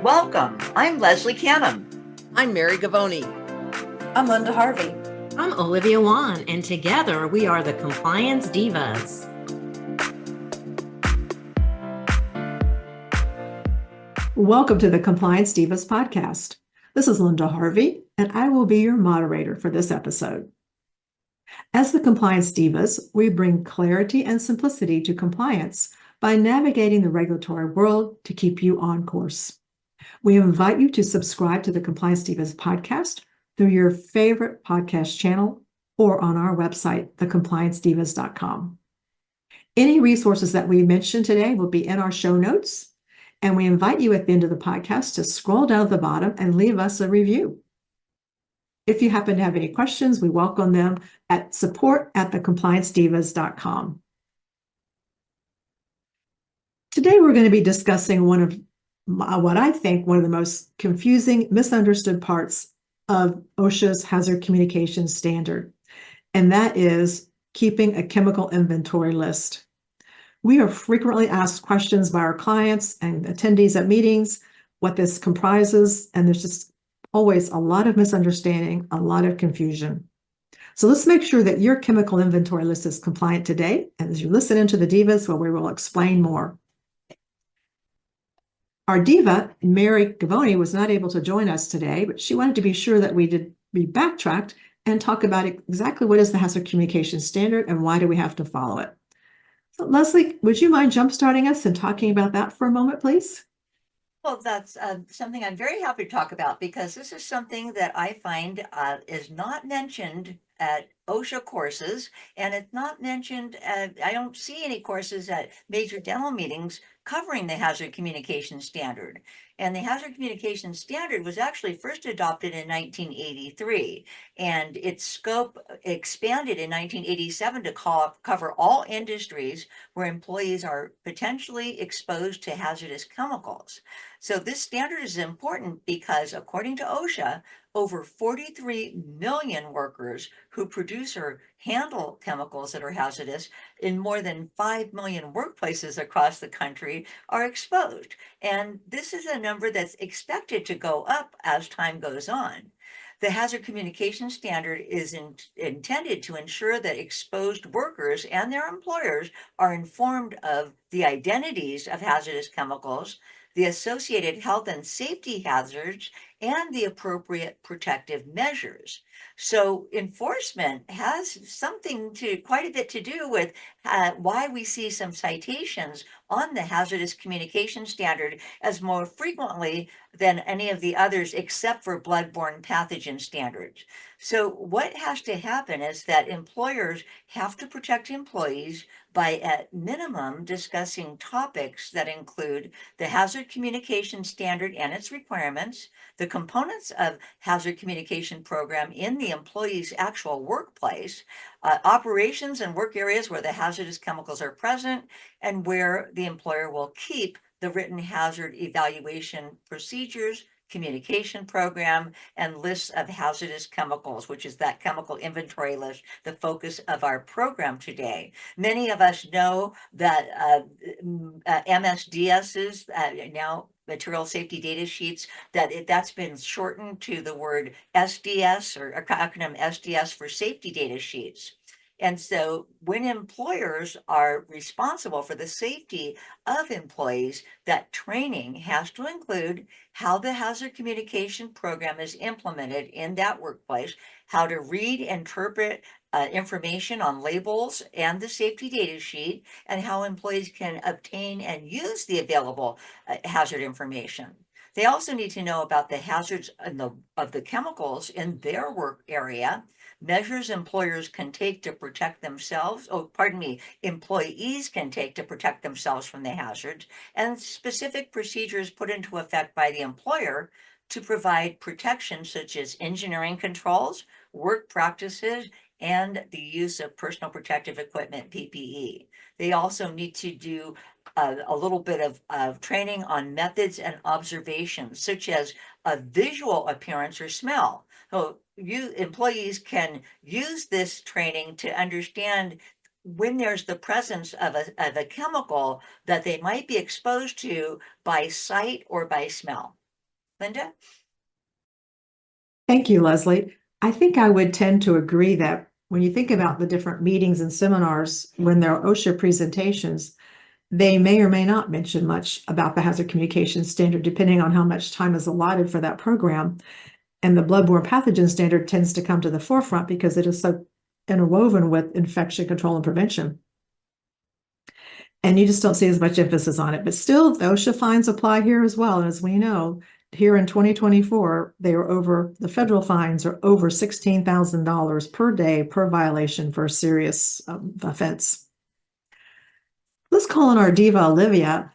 Welcome. I'm Leslie Canham. I'm Mary Gavoni. I'm Linda Harvey. I'm Olivia Wan, and together we are the Compliance Divas. Welcome to the Compliance Divas podcast. This is Linda Harvey, and I will be your moderator for this episode. As the Compliance Divas, we bring clarity and simplicity to compliance by navigating the regulatory world to keep you on course. We invite you to subscribe to the Compliance Divas podcast through your favorite podcast channel or on our website, thecompliancedivas.com. Any resources that we mentioned today will be in our show notes, and we invite you at the end of the podcast to scroll down at the bottom and leave us a review. If you happen to have any questions, we welcome them at support@thecompliancedivas.com. Today, we're going to be discussing one of the most confusing, misunderstood parts of OSHA's hazard communication standard, and that is keeping a chemical inventory list. We are frequently asked questions by our clients and attendees at meetings what this comprises, and there's just always a lot of misunderstanding, a lot of confusion. So let's make sure that your chemical inventory list is compliant today, and as you listen into the Divas, well, we will explain more. Our diva, Mary Gavoni, was not able to join us today, but she wanted to be sure that we backtracked and talk about exactly what is the hazard communication standard and why do we have to follow it. So Leslie, would you mind jumpstarting us and talking about that for a moment, please? Well, that's something I'm very happy to talk about because this is something that I find is not mentioned at OSHA courses, and it's not mentioned, I don't see any courses at major dental meetings covering the hazard communication standard. And the hazard communication standard was actually first adopted in 1983, and its scope expanded in 1987 to cover all industries where employees are potentially exposed to hazardous chemicals. So this standard is important because, according to OSHA, over 43 million workers who produce or handle chemicals that are hazardous in more than 5 million workplaces across the country are exposed. And this is a number that's expected to go up as time goes on. The hazard communication standard is intended to ensure that exposed workers and their employers are informed of the identities of hazardous chemicals, the associated health and safety hazards, and the appropriate protective measures. So enforcement has quite a bit to do with why we see some citations on the hazardous communication standard as more frequently than any of the others except for bloodborne pathogen standards. So what has to happen is that employers have to protect employees by at minimum discussing topics that include the hazard communication standard and its requirements, the components of hazard communication program in the employee's actual workplace, operations and work areas where the hazardous chemicals are present, and where the employer will keep the written hazard evaluation procedures, communication program, and lists of hazardous chemicals, which is that chemical inventory list, the focus of our program today. Many of us know that MSDSs, now material safety data sheets, that's been shortened to the word SDS, or acronym SDS for safety data sheets. And so when employers are responsible for the safety of employees, that training has to include how the hazard communication program is implemented in that workplace, how to read, interpret information on labels and the safety data sheet, and how employees can obtain and use the available hazard information. They also need to know about the hazards of the chemicals in their work area, measures employers can take to protect themselves, employees can take to protect themselves from the hazards, and specific procedures put into effect by the employer to provide protection, such as engineering controls, work practices, and the use of personal protective equipment, PPE. They also need to do a little bit of training on methods and observations, such as a visual appearance or smell. So employees can use this training to understand when there's the presence of a chemical that they might be exposed to by sight or by smell. Linda? Thank you, Leslie. I think I would tend to agree that when you think about the different meetings and seminars, when there are OSHA presentations, they may or may not mention much about the hazard communication standard, depending on how much time is allotted for that program. And the bloodborne pathogen standard tends to come to the forefront because it is so interwoven with infection control and prevention. And you just don't see as much emphasis on it. But still, the OSHA fines apply here as well. And as we know, here in 2024, the federal fines are over $16,000 per day per violation for a serious offense. Let's call on our diva, Olivia.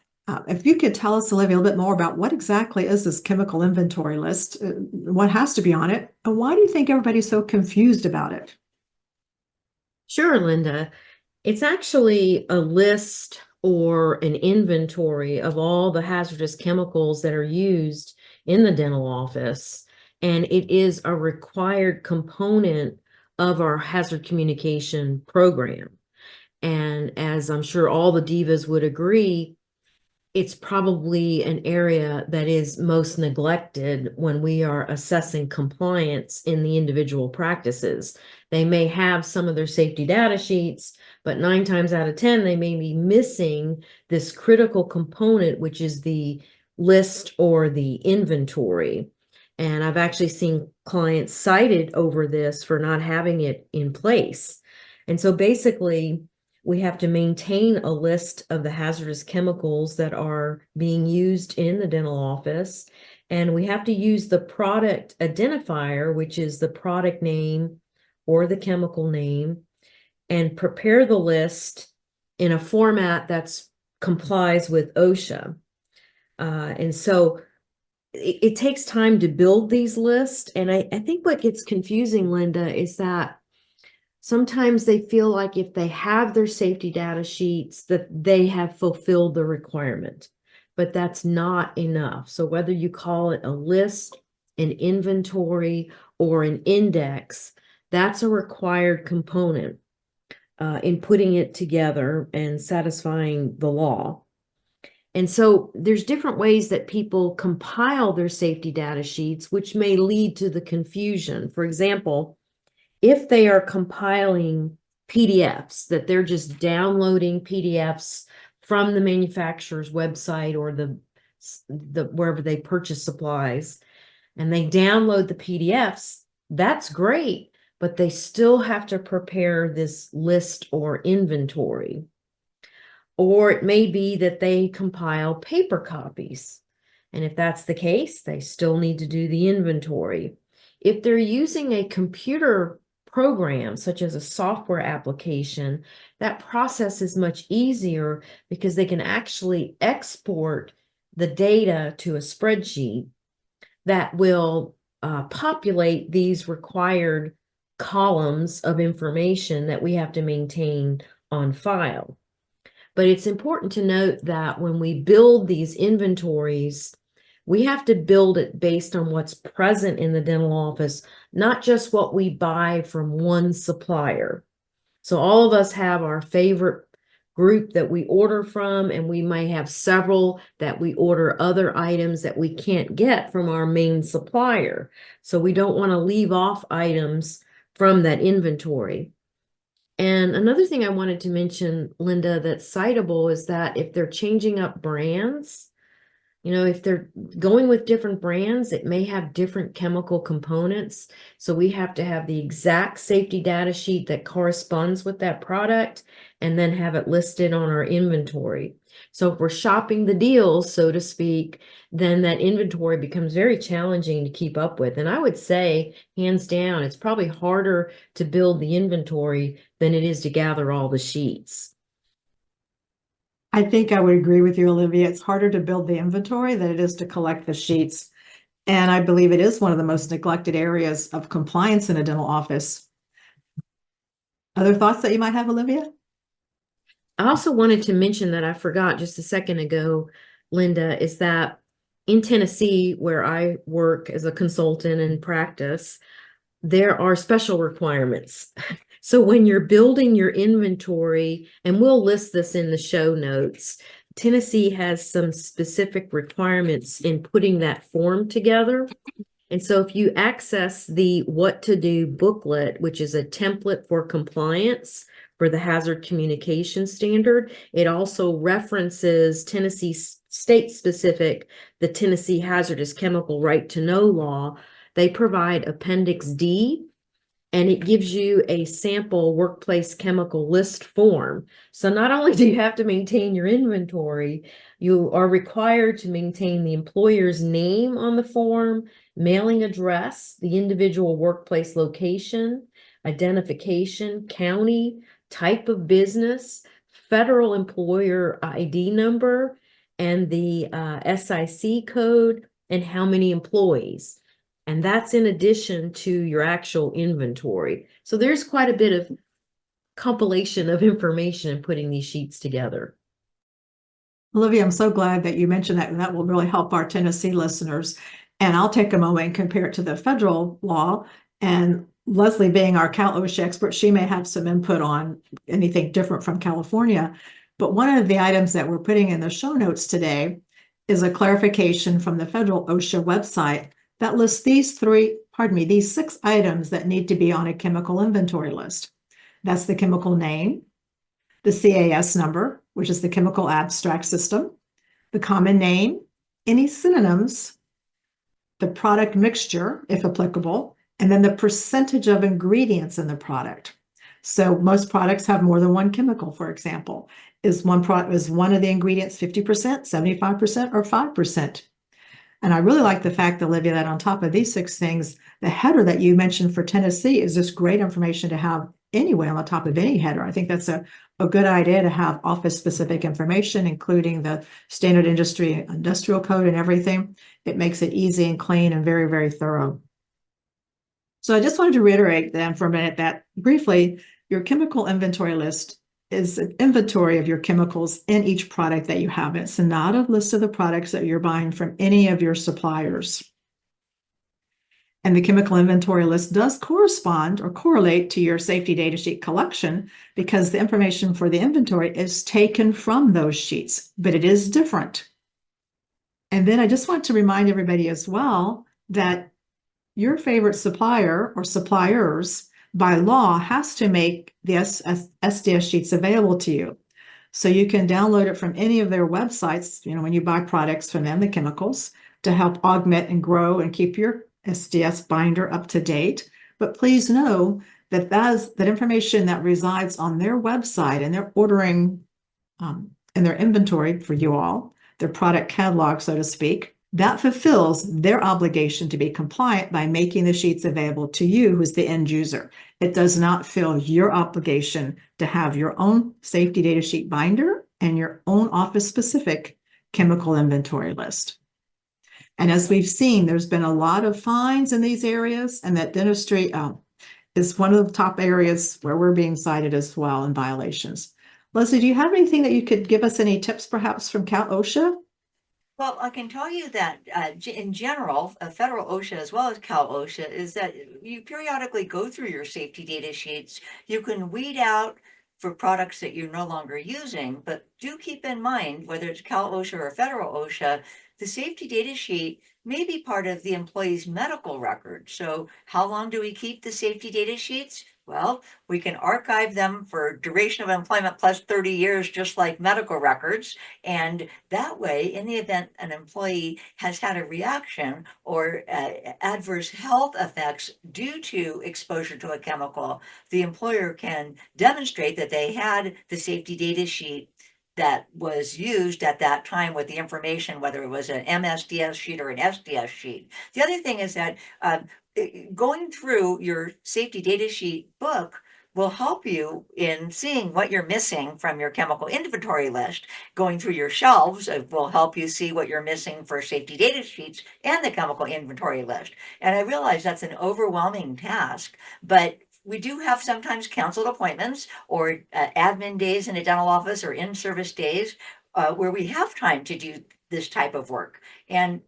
If you could tell us, Olivia, a little bit more about what exactly is this chemical inventory list, what has to be on it, and why do you think everybody's so confused about it? Sure, Linda. It's actually a list or an inventory of all the hazardous chemicals that are used in the dental office. And it is a required component of our hazard communication program. And as I'm sure all the divas would agree, it's probably an area that is most neglected when we are assessing compliance in the individual practices. They may have some of their safety data sheets, but 9 times out of 10, they may be missing this critical component, which is the list or the inventory. And I've actually seen clients cited over this for not having it in place. And so basically, we have to maintain a list of the hazardous chemicals that are being used in the dental office. And we have to use the product identifier, which is the product name or the chemical name, and prepare the list in a format that complies with OSHA. And so it takes time to build these lists. And I think what gets confusing, Linda, is that sometimes they feel like if they have their safety data sheets that they have fulfilled the requirement, but that's not enough. So whether you call it a list, an inventory, or an index, that's a required component in putting it together and satisfying the law. And so there's different ways that people compile their safety data sheets, which may lead to the confusion. For example, if they are compiling PDFs, that they're just downloading PDFs from the manufacturer's website or the wherever they purchase supplies, and they download the PDFs, that's great, but they still have to prepare this list or inventory. Or it may be that they compile paper copies. And if that's the case, they still need to do the inventory. If they're using a computer program, such as a software application, that process is much easier because they can actually export the data to a spreadsheet that will populate these required columns of information that we have to maintain on file. But it's important to note that when we build these inventories, we have to build it based on what's present in the dental office, not just what we buy from one supplier. So all of us have our favorite group that we order from, and we may have several that we order other items that we can't get from our main supplier. So we don't want to leave off items from that inventory. And another thing I wanted to mention, Linda, that's citable is that if they're changing up brands, if they're going with different brands, it may have different chemical components. So we have to have the exact safety data sheet that corresponds with that product and then have it listed on our inventory. So if we're shopping the deals, so to speak, then that inventory becomes very challenging to keep up with. And I would say, hands down, it's probably harder to build the inventory than it is to gather all the sheets. I think I would agree with you, Olivia. It's harder to build the inventory than it is to collect the sheets. And I believe it is one of the most neglected areas of compliance in a dental office. Other thoughts that you might have, Olivia? I also wanted to mention that I forgot just a second ago, Linda, is that in Tennessee, where I work as a consultant and practice, there are special requirements. So when you're building your inventory, and we'll list this in the show notes, Tennessee has some specific requirements in putting that form together. And so if you access the What to Do booklet, which is a template for compliance for the hazard communication standard, it also references Tennessee state specific, the Tennessee Hazardous Chemical Right to Know law. They provide Appendix D, and it gives you a sample workplace chemical list form. So not only do you have to maintain your inventory, you are required to maintain the employer's name on the form, mailing address, the individual workplace location, identification, county, type of business, federal employer ID number, and the SIC code, and how many employees. And that's in addition to your actual inventory. So there's quite a bit of compilation of information in putting these sheets together. Olivia, I'm so glad that you mentioned that, and that will really help our Tennessee listeners. And I'll take a moment and compare it to the federal law. And Leslie, being our Cal OSHA expert, she may have some input on anything different from California. But one of the items that we're putting in the show notes today is a clarification from the federal OSHA website that lists these six items that need to be on a chemical inventory list. That's the chemical name, the CAS number, which is the chemical abstract system, the common name, any synonyms, the product mixture, if applicable, and then the percentage of ingredients in the product. So most products have more than one chemical, for example. Is one of the ingredients 50%, 75%, or 5%? And I really like the fact, Olivia, that on top of these six things, the header that you mentioned for Tennessee is just great information to have anyway on the top of any header. I think that's a good idea to have office-specific information, including the standard industrial code and everything. It makes it easy and clean and very, very thorough. So I just wanted to reiterate then for a minute that briefly, your chemical inventory list is an inventory of your chemicals in each product that you have. It's not a list of the products that you're buying from any of your suppliers. And the chemical inventory list does correspond or correlate to your safety data sheet collection because the information for the inventory is taken from those sheets, but it is different. And then I just want to remind everybody as well that your favorite supplier or suppliers by law has to make the SDS sheets available to you. So you can download it from any of their websites, when you buy products from them, the chemicals, to help augment and grow and keep your SDS binder up to date. But please know that that information that resides on their website and their ordering in their inventory for you all, their product catalog, so to speak, that fulfills their obligation to be compliant by making the sheets available to you, who's the end user. It does not fill your obligation to have your own safety data sheet binder and your own office-specific chemical inventory list. And as we've seen, there's been a lot of fines in these areas, and that dentistry is one of the top areas where we're being cited as well in violations. Leslie, do you have anything that you could give us, any tips perhaps from Cal OSHA? Well, I can tell you that in general, federal OSHA as well as Cal OSHA is that you periodically go through your safety data sheets. You can weed out for products that you're no longer using, but do keep in mind, whether it's Cal OSHA or federal OSHA, the safety data sheet may be part of the employee's medical record. So how long do we keep the safety data sheets? Well, we can archive them for duration of employment plus 30 years, just like medical records. And that way, in the event an employee has had a reaction or adverse health effects due to exposure to a chemical, the employer can demonstrate that they had the safety data sheet that was used at that time with the information, whether it was an MSDS sheet or an SDS sheet. The other thing is that going through your safety data sheet book will help you in seeing what you're missing from your chemical inventory list. Going through your shelves will help you see what you're missing for safety data sheets and the chemical inventory list. And I realize that's an overwhelming task, but we do have sometimes canceled appointments or admin days in a dental office or in-service days where we have time to do this type of work. And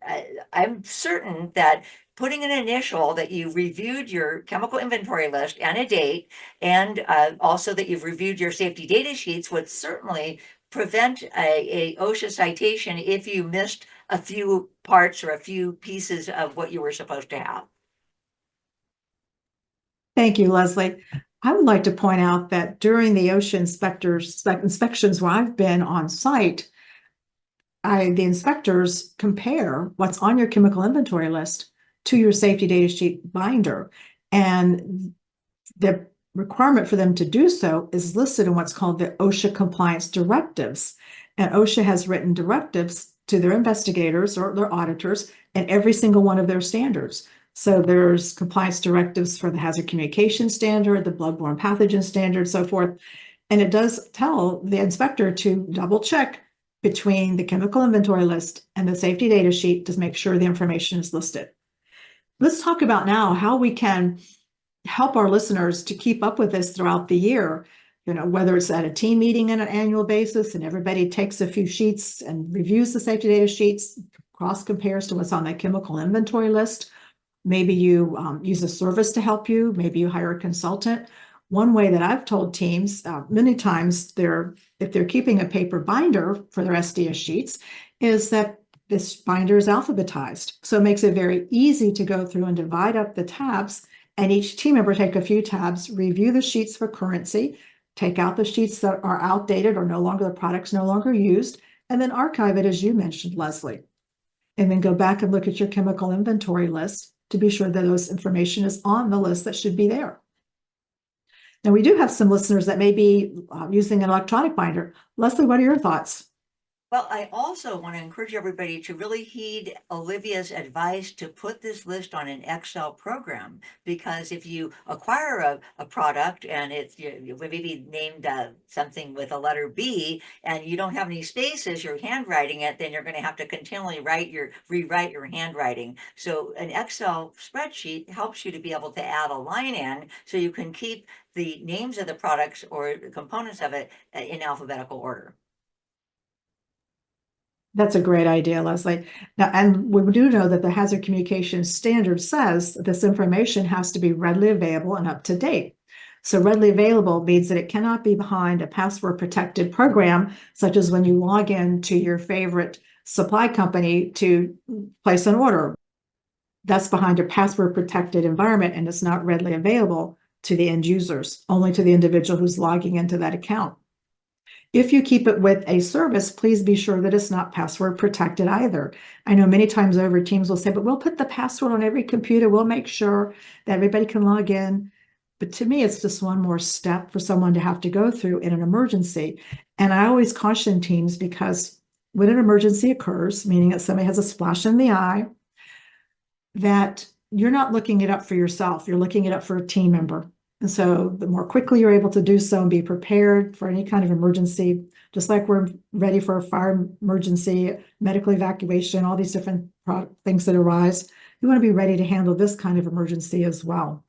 I'm certain that putting an initial that you reviewed your chemical inventory list and a date, and also that you've reviewed your safety data sheets would certainly prevent a OSHA citation if you missed a few parts or a few pieces of what you were supposed to have. Thank you, Leslie. I would like to point out that during the OSHA inspections where I've been on site, the inspectors compare what's on your chemical inventory list to your safety data sheet binder. And the requirement for them to do so is listed in what's called the OSHA compliance directives. And OSHA has written directives to their investigators or their auditors in every single one of their standards. So there's compliance directives for the hazard communication standard, the bloodborne pathogen standard, so forth. And it does tell the inspector to double check between the chemical inventory list and the safety data sheet to make sure the information is listed. Let's talk about now how we can help our listeners to keep up with this throughout the year, whether it's at a team meeting on an annual basis and everybody takes a few sheets and reviews the safety data sheets, cross compares to what's on that chemical inventory list. Maybe you use a service to help you. Maybe you hire a consultant. One way that I've told teams many times, if they're keeping a paper binder for their SDS sheets, is that this binder is alphabetized. So it makes it very easy to go through and divide up the tabs, and each team member take a few tabs, review the sheets for currency, take out the sheets that are outdated or the product's no longer used, and then archive it, as you mentioned, Leslie. And then go back and look at your chemical inventory list to be sure that those information is on the list that should be there. Now, we do have some listeners that may be using an electronic binder. Leslie, what are your thoughts? Well, I also want to encourage everybody to really heed Olivia's advice to put this list on an Excel program, because if you acquire a product and it's maybe named something with a letter B and you don't have any spaces, you're handwriting it, then you're going to have to continually rewrite your handwriting. So an Excel spreadsheet helps you to be able to add a line in so you can keep the names of the products or the components of it in alphabetical order. That's a great idea, Leslie. Now, and we do know that the hazard communication standard says that this information has to be readily available and up to date. So readily available means that it cannot be behind a password protected program, such as when you log in to your favorite supply company to place an order. That's behind a password protected environment, and it's not readily available to the end users, only to the individual who's logging into that account. If you keep it with a service, please be sure that it's not password protected either. I know many times over teams will say, but we'll put the password on every computer. We'll make sure that everybody can log in. But to me, it's just one more step for someone to have to go through in an emergency. And I always caution teams, because when an emergency occurs, meaning that somebody has a splash in the eye, that you're not looking it up for yourself. You're looking it up for a team member. And so the more quickly you're able to do so and be prepared for any kind of emergency, just like we're ready for a fire emergency, medical evacuation, all these different things that arise, you want to be ready to handle this kind of emergency as well.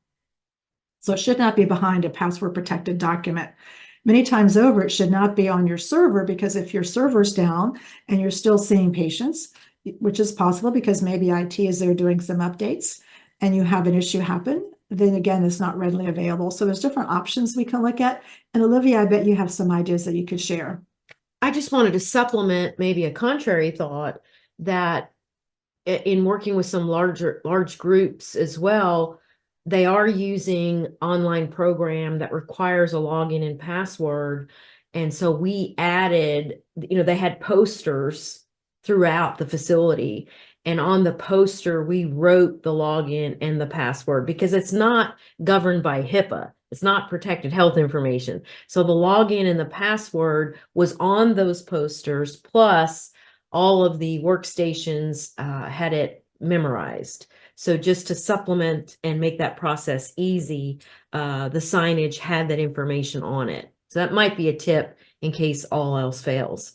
So it should not be behind a password protected document. Many times over, it should not be on your server, because if your server's down and you're still seeing patients, which is possible because maybe IT is there doing some updates and you have an issue happen, then again, it's not readily available. So there's different options we can look at. And Olivia, I bet you have some ideas that you could share. I just wanted to supplement maybe a contrary thought that in working with some large groups as well, they are using online program that requires a login and password. And so we added, they had posters throughout the facility. And on the poster, we wrote the login and the password, because it's not governed by HIPAA. It's not protected health information. So the login and the password was on those posters, plus all of the workstations had it memorized. So just to supplement and make that process easy, the signage had that information on it. So that might be a tip in case all else fails.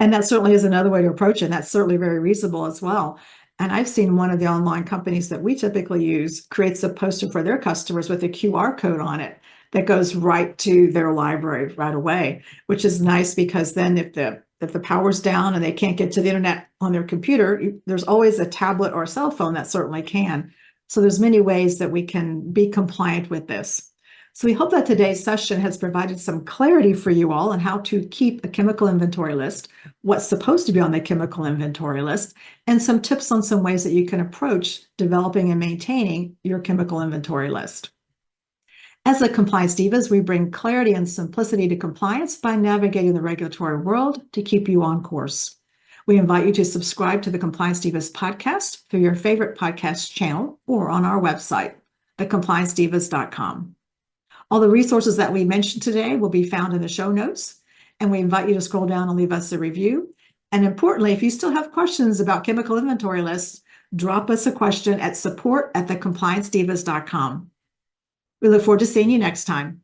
And that certainly is another way to approach it. And that's certainly very reasonable as well. And I've seen one of the online companies that we typically use creates a poster for their customers with a QR code on it that goes right to their library right away, which is nice, because then if the power's down and they can't get to the internet on their computer, there's always a tablet or a cell phone that certainly can. So there's many ways that we can be compliant with this. So we hope that today's session has provided some clarity for you all on how to keep a chemical inventory list, what's supposed to be on the chemical inventory list, and some tips on some ways that you can approach developing and maintaining your chemical inventory list. As the Compliance Divas, we bring clarity and simplicity to compliance by navigating the regulatory world to keep you on course. We invite you to subscribe to the Compliance Divas podcast through your favorite podcast channel or on our website, thecompliancedivas.com. All the resources that we mentioned today will be found in the show notes, and we invite you to scroll down and leave us a review. And importantly, if you still have questions about chemical inventory lists, drop us a question at support@thecompliancedivas.com. We look forward to seeing you next time.